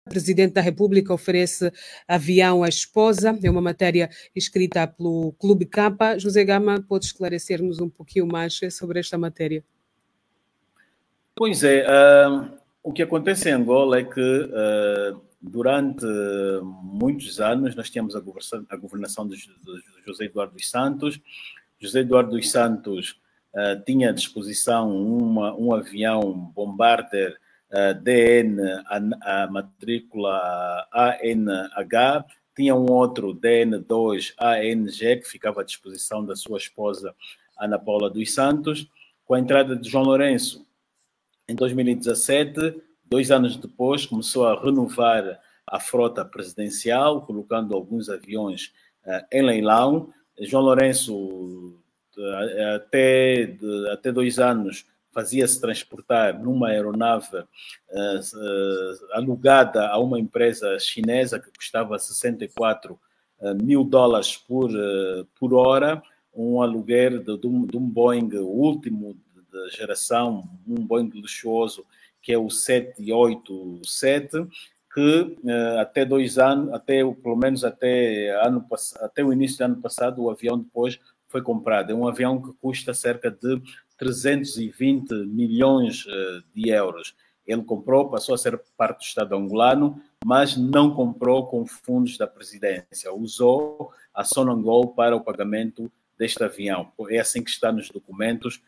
Presidente da República oferece avião à esposa. É uma matéria escrita pelo Clube Capa. José Gama, pode esclarecer-nos um pouquinho mais sobre esta matéria? Pois é, o que acontece em Angola é que durante muitos anos nós tínhamos a governação de José Eduardo dos Santos. José Eduardo dos Santos tinha à disposição um avião Bombardier DN, a matrícula ANH, tinha um outro DN2 ANG que ficava à disposição da sua esposa Ana Paula dos Santos. Com a entrada de João Lourenço em 2017, 2 anos depois, começou a renovar a frota presidencial, colocando alguns aviões em leilão. João Lourenço, até 2 anos, fazia-se transportar numa aeronave alugada a uma empresa chinesa que custava 64 mil dólares por hora, um aluguer de um Boeing último de geração, um Boeing luxuoso, que é o 787, que até 2 anos, pelo menos até o início do ano passado, o avião depois foi comprado. É um avião que custa cerca de 320 milhões de euros. Ele comprou, passou a ser parte do Estado angolano, mas não comprou com fundos da presidência. Usou a Sonangol para o pagamento deste avião. É assim que está nos documentos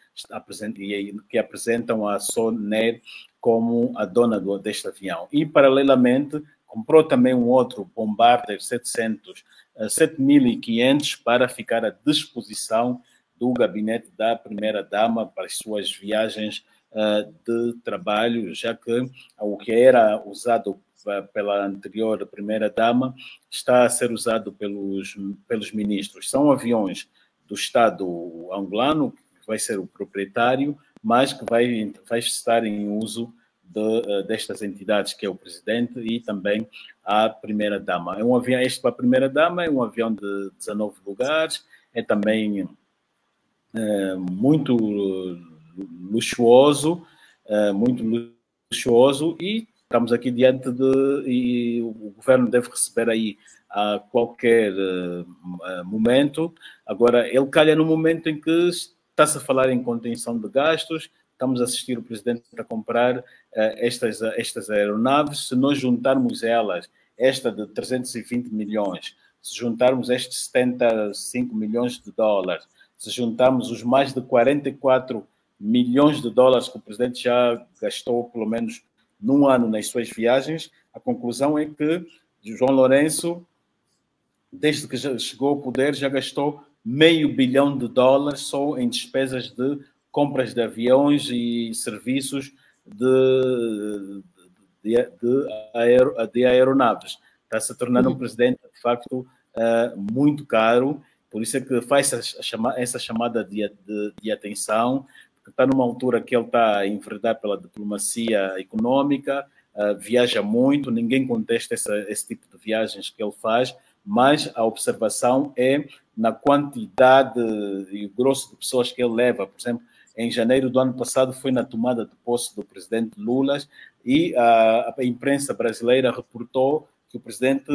que apresentam a Sonair como a dona deste avião. E, paralelamente, comprou também um outro Bombardier 7.500 para ficar à disposição do gabinete da primeira-dama para as suas viagens de trabalho, já que o que era usado pela anterior primeira-dama está a ser usado pelos ministros. São aviões do Estado angolano, que vai ser o proprietário, mas que vai estar em uso destas entidades, que é o presidente e também a primeira-dama. É um avião, este para a primeira-dama, é um avião de 19 lugares, é também muito luxuoso, e estamos aqui e o governo deve receber aí a qualquer momento. Agora, ele calha no momento em que está-se a falar em contenção de gastos, estamos a assistir o presidente a comprar estas aeronaves. Se nós juntarmos elas, esta de 320 milhões, se juntarmos estes 75 milhões de dólares, se juntarmos os mais de 44 milhões de dólares que o presidente já gastou, pelo menos num ano, nas suas viagens, a conclusão é que João Lourenço, desde que já chegou ao poder, já gastou $500 milhão só em despesas de compras de aviões e serviços de aeronaves. Está se tornando um presidente, de facto, muito caro. Por isso é que faz essa chamada de atenção, porque está numa altura que ele está a enverdar pela diplomacia econômica, viaja muito, ninguém contesta esse tipo de viagens que ele faz, mas a observação é na quantidade e o grosso de pessoas que ele leva. Por exemplo, em janeiro do ano passado foi na tomada de posse do presidente Lula e a imprensa brasileira reportou que o presidente,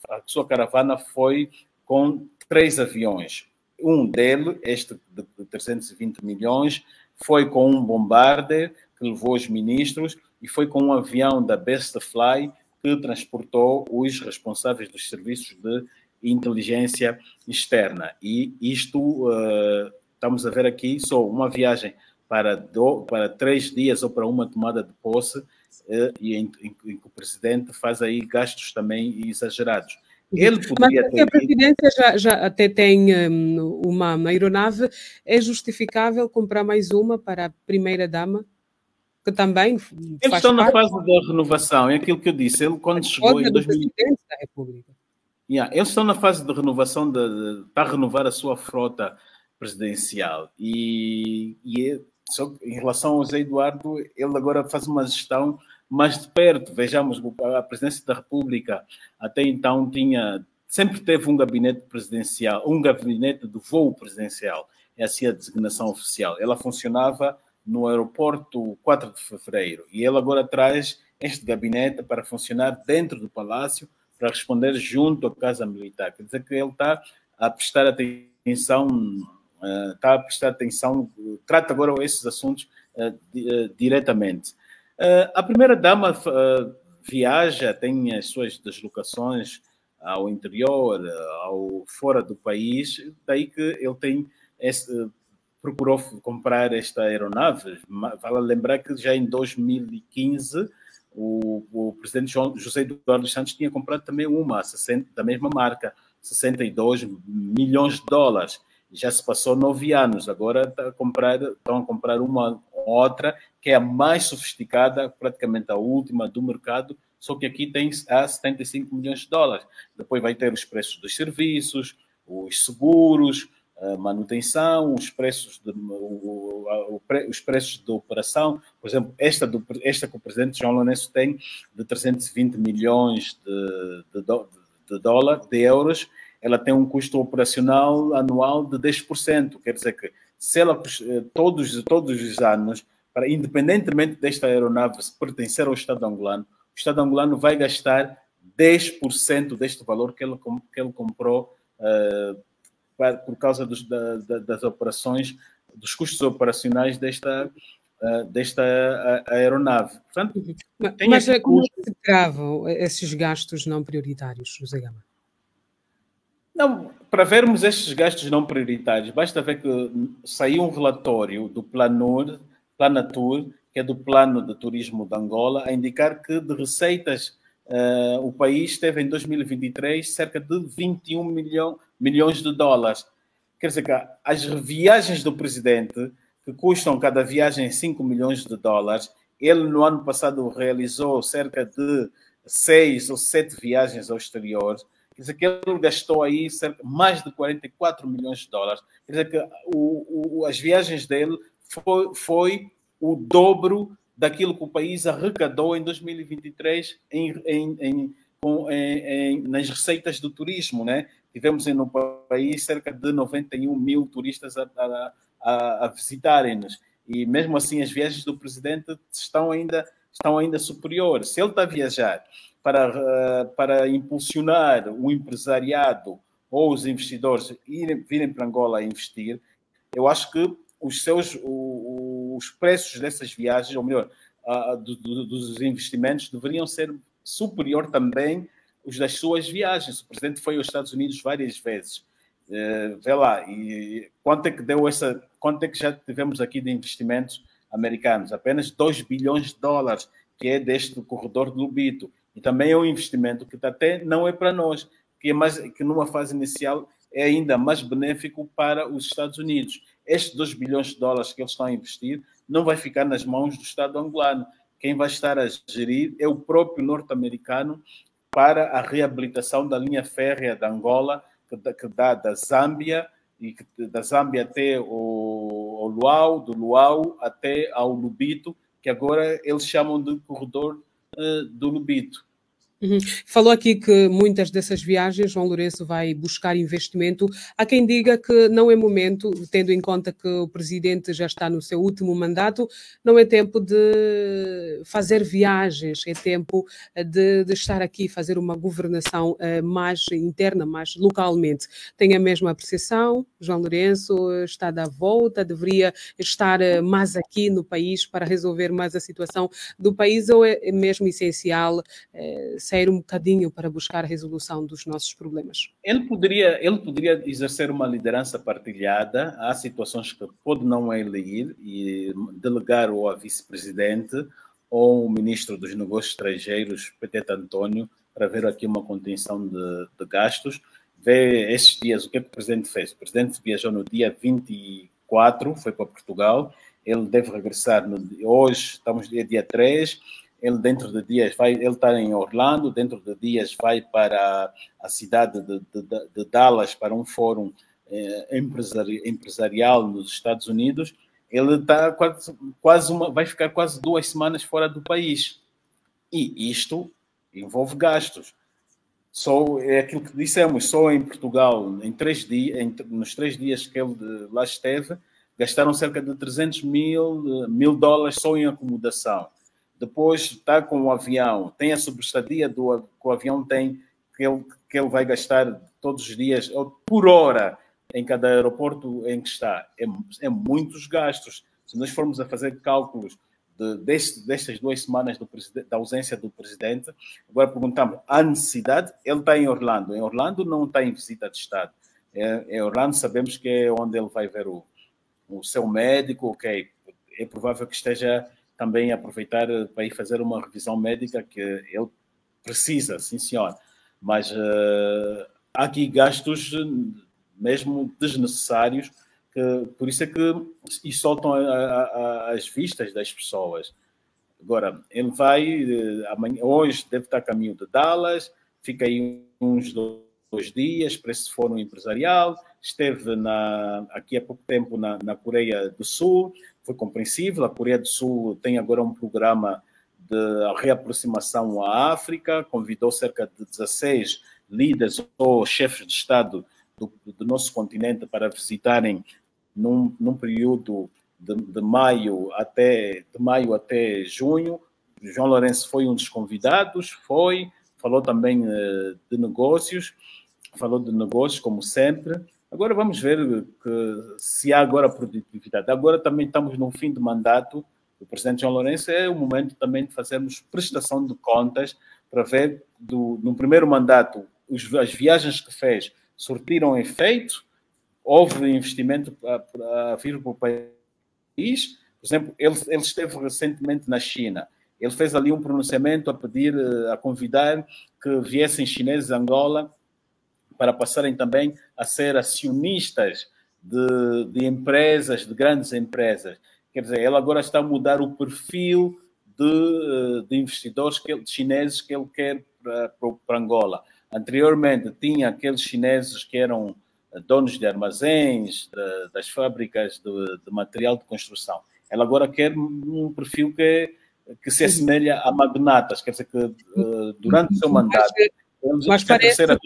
a sua caravana foi com 3 aviões. Um dele, este de 320 milhões, foi com um Bombardier que levou os ministros e foi com um avião da Best Fly que transportou os responsáveis dos serviços de inteligência externa. E isto, estamos a ver aqui, só uma viagem para 3 dias ou para uma tomada de posse, e em que o presidente faz aí gastos também exagerados. Ele poderia Mas se a presidência já até tem uma aeronave, é justificável comprar mais uma para a primeira-dama? Que também eles estão na fase da renovação, é aquilo que eu disse. Ele, quando chegou em 2000... da República. Eles estão na fase de renovação para renovar a sua frota presidencial. Só em relação ao José Eduardo, ele agora faz uma gestão mais de perto. Vejamos, a presidência da República até então sempre teve um gabinete presidencial, um gabinete de voo presidencial. É assim a designação oficial. Ela funcionava no aeroporto 4 de Fevereiro e ele agora traz este gabinete para funcionar dentro do Palácio, para responder junto à Casa Militar. Quer dizer que ele está a prestar atenção, trata agora esses assuntos diretamente. A primeira-dama viaja, tem as suas deslocações ao interior, fora do país, daí que ele procurou comprar esta aeronave. Vale lembrar que já em 2015 o presidente José Eduardo Santos tinha comprado também uma, da mesma marca, 62 milhões de dólares. Já se passou 9 anos, agora estão a comprar uma outra, que é a mais sofisticada, praticamente a última do mercado, só que aqui tem a 75 milhões de dólares. Depois vai ter os preços dos serviços, os seguros, a manutenção, os preços de operação. Por exemplo, esta que o presidente João Lourenço tem, de 320 milhões de euros, ela tem um custo operacional anual de 10%. Quer dizer que, se ela, todos os anos, independentemente desta aeronave pertencer ao Estado angolano, o Estado angolano vai gastar 10% deste valor que ele comprou por causa das operações, dos custos operacionais desta aeronave. Portanto, mas como é que se gravam esses gastos não prioritários, José Gama? Não, para vermos estes gastos não prioritários, basta ver que saiu um relatório do Planatur, que é do Plano de Turismo de Angola, a indicar que de receitas o país teve em 2023 cerca de 21 milhões de dólares. Quer dizer que as viagens do presidente, que custam cada viagem 5 milhões de dólares, ele no ano passado realizou cerca de 6 ou 7 viagens ao exterior. Quer dizer que ele gastou aí mais de 44 milhões de dólares. Quer dizer que as viagens dele foi o dobro daquilo que o país arrecadou em 2023 nas receitas do turismo, né? Tivemos no país cerca de 91 mil turistas a visitarem-nos. E mesmo assim as viagens do presidente estão ainda superiores. Se ele está a viajar para impulsionar o empresariado ou os investidores virem para Angola a investir, eu acho que os preços dessas viagens, ou melhor, dos investimentos, deveriam ser superior também os das suas viagens. O presidente foi aos Estados Unidos várias vezes. Vê lá, e quanto é que já tivemos aqui de investimentos americanos? Apenas 2 bilhões de dólares, que é deste corredor de Lobito. E também é um investimento que até não é para nós, que numa fase inicial é ainda mais benéfico para os Estados Unidos. Estes 2 bilhões de dólares que eles estão a investir não vai ficar nas mãos do Estado angolano. Quem vai estar a gerir é o próprio norte-americano para a reabilitação da linha férrea de Angola, que dá da Zâmbia, e da Zâmbia até o Luau, do Luau até ao Lubito, que agora eles chamam de corredor do Lubito. Falou aqui que muitas dessas viagens João Lourenço vai buscar investimento. Há quem diga que não é momento, tendo em conta que o presidente já está no seu último mandato, não é tempo de fazer viagens, é tempo de estar aqui, fazer uma governação mais interna, mais localmente. Tem a mesma apreciação? João Lourenço está à volta, deveria estar mais aqui no país para resolver mais a situação do país, ou é mesmo essencial sair um bocadinho para buscar a resolução dos nossos problemas? Ele poderia exercer uma liderança partilhada. Há situações que pode não ele ir e delegar ou a vice-presidente ou o ministro dos Negócios Estrangeiros, Petete António, para ver aqui uma contenção de gastos. Vê esses dias o que o presidente fez. O presidente viajou no dia 24, foi para Portugal. Ele deve regressar hoje, estamos no dia 3. Ele dentro de dias ele está em Orlando, dentro de dias vai para a cidade de Dallas para um fórum empresarial nos Estados Unidos. Ele está vai ficar quase 2 semanas fora do país. E isto envolve gastos. É aquilo que dissemos, só em Portugal, nos 3 dias que ele lá esteve, gastaram cerca de 300 mil dólares só em acomodação. depois está com o avião, tem a subestadia que o avião tem, que ele vai gastar todos os dias, ou por hora, em cada aeroporto em que está. É muitos gastos. Se nós formos a fazer cálculos destas 2 semanas da ausência do presidente, agora perguntamos, há necessidade? Ele está em Orlando. Em Orlando não está em visita de Estado. Em Orlando sabemos que é onde ele vai ver o seu médico, ok. É provável que esteja também a aproveitar para ir fazer uma revisão médica que ele precisa, sim senhor. Mas há aqui gastos mesmo desnecessários, por isso é que soltam as vistas das pessoas. Agora, ele vai, hoje deve estar a caminho de Dallas, fica aí uns 2 dias para esse fórum empresarial, esteve aqui há pouco tempo na Coreia do Sul, foi compreensível. A Coreia do Sul tem agora um programa de reaproximação à África, convidou cerca de 16 líderes ou chefes de Estado do nosso continente para visitarem num período de maio até junho. João Lourenço foi um dos convidados, falou também de negócios, como sempre. Agora vamos ver se há agora produtividade. Agora também estamos no fim de mandato do presidente João Lourenço, é o momento também de fazermos prestação de contas para ver, no primeiro mandato, as viagens que fez surtiram efeito, houve investimento para vir para o país. Por exemplo, ele esteve recentemente na China. Ele fez ali um pronunciamento a convidar que viessem chineses a Angola para passarem também a ser acionistas de empresas, de grandes empresas. Quer dizer, ele agora está a mudar o perfil de investidores chineses que ele quer para Angola. Anteriormente, tinha aqueles chineses que eram donos de armazéns, das fábricas de material de construção. Ele agora quer um perfil que se assemelha a magnatas, quer dizer, que durante o seu mandato... Mas parece que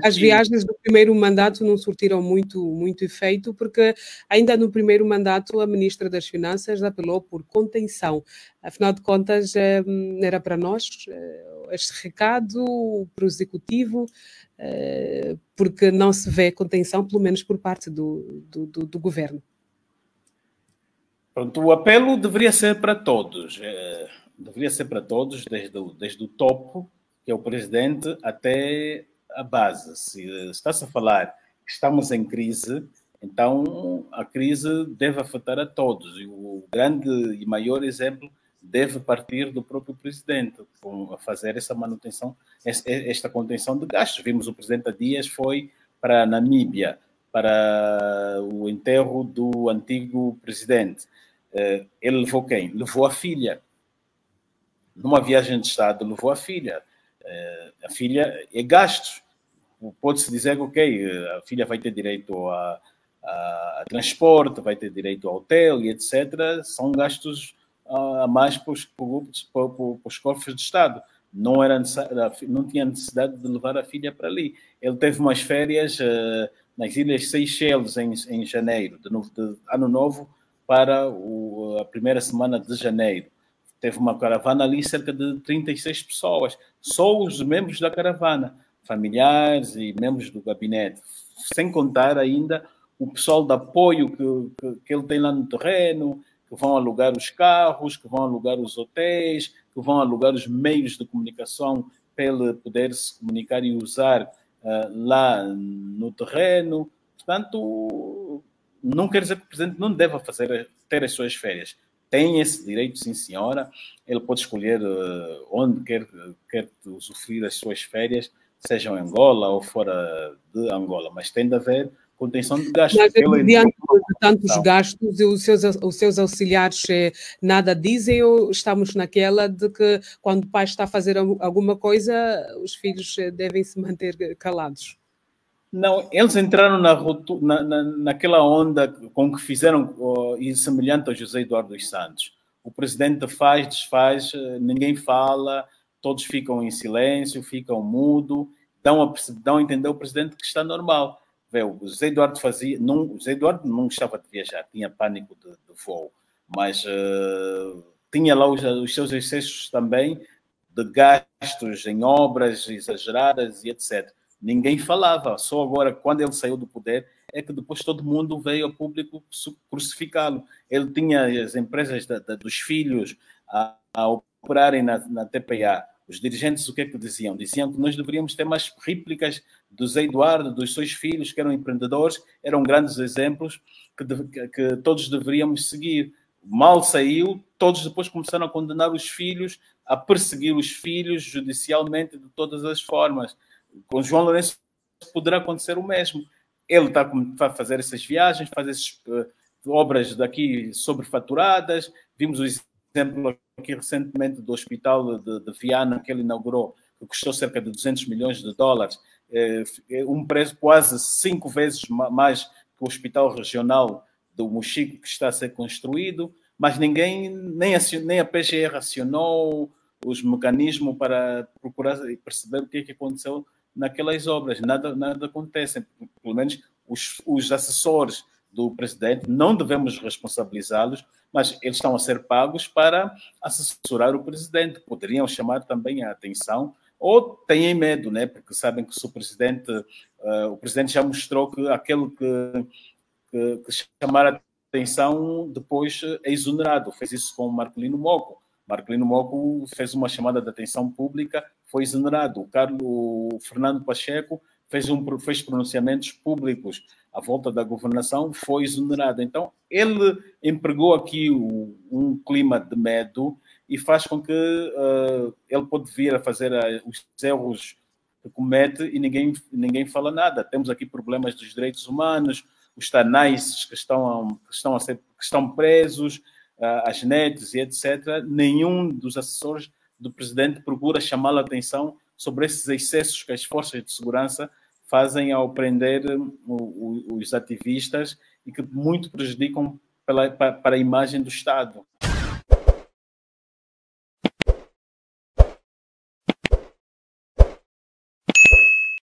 as viagens do primeiro mandato não surtiram muito efeito, porque ainda no primeiro mandato a Ministra das Finanças apelou por contenção. Afinal de contas, era para nós este recado para o Executivo, porque não se vê contenção, pelo menos por parte do Governo. Pronto, o apelo deveria ser para todos. Desde o topo, que é o presidente, até a base. Se está-se a falar que estamos em crise, então a crise deve afetar a todos. E o grande e maior exemplo deve partir do próprio presidente, a fazer essa manutenção, esta contenção de gastos. Vimos o presidente há dias foi para a Namíbia, para o enterro do antigo presidente. Ele levou quem? Levou a filha. Numa viagem de Estado, levou a filha. A filha é gastos. Pode-se dizer que, ok, a filha vai ter direito a transporte, vai ter direito a hotel e etc. São gastos a mais para os cofres de Estado. Não tinha necessidade de levar a filha para ali. Ele teve umas férias nas Ilhas Seychelles em janeiro, de Ano Novo, para a primeira semana de janeiro. Teve uma caravana ali, cerca de 36 pessoas. Só os membros da caravana, familiares e membros do gabinete. Sem contar ainda o pessoal de apoio que ele tem lá no terreno, que vão alugar os carros, que vão alugar os hotéis, que vão alugar os meios de comunicação para ele poder se comunicar e usar lá no terreno. Portanto, não quer dizer que o presidente não deva ter as suas férias. Tem esse direito, sim senhora. Ele pode escolher onde quer usufruir as suas férias, seja em Angola ou fora de Angola, mas tem de haver contenção de gastos. Mas diante de tantos gastos, os seus auxiliares nada dizem, ou estamos naquela de que quando o pai está a fazer alguma coisa, os filhos devem se manter calados? Não, eles entraram naquela onda com que fizeram, e semelhante ao José Eduardo dos Santos. O presidente faz, desfaz, ninguém fala, todos ficam em silêncio, ficam mudos, dão a entender ao presidente que está normal. O José Eduardo o José Eduardo não gostava de viajar, tinha pânico de voo, mas tinha lá os seus excessos também de gastos em obras exageradas e etc. Ninguém falava, só agora, quando ele saiu do poder, é que depois todo mundo veio a público crucificá-lo. Ele tinha as empresas dos filhos a operarem na TPA. Os dirigentes o que é que diziam? Diziam que nós deveríamos ter mais réplicas do Zé Eduardo, dos seus filhos, que eram empreendedores, eram grandes exemplos que todos deveríamos seguir. Mal saiu, todos depois começaram a condenar os filhos, a perseguir os filhos judicialmente de todas as formas. Com João Lourenço poderá acontecer o mesmo. Ele está a fazer essas viagens, faz essas obras daqui sobrefaturadas. Vimos o exemplo aqui recentemente do hospital de Viana, que ele inaugurou, que custou cerca de 200 milhões de dólares, um preço quase 5 vezes mais que o hospital regional do Mochico que está a ser construído, mas ninguém, nem a PGR acionou os mecanismos para procurar perceber o que é que aconteceu naquelas obras. Nada acontece. Pelo menos os assessores do presidente, não devemos responsabilizá-los, mas eles estão a ser pagos para assessorar o presidente. Poderiam chamar também a atenção, ou têm medo, né? Porque sabem que se o presidente já mostrou que aquele que chamar a atenção depois é exonerado. Fez isso com o Marcolino Moco. Marcolino Moco fez uma chamada de atenção pública, foi exonerado. O Fernando Pacheco fez pronunciamentos públicos à volta da governação, foi exonerado. Então, ele empregou aqui um clima de medo e faz com que ele pode vir a fazer os erros que comete e ninguém fala nada. Temos aqui problemas dos direitos humanos, os tanais que estão presos, as netes e etc. Nenhum dos assessores do presidente procura chamar a atenção sobre esses excessos que as forças de segurança fazem ao prender os ativistas e que muito prejudicam para a imagem do Estado.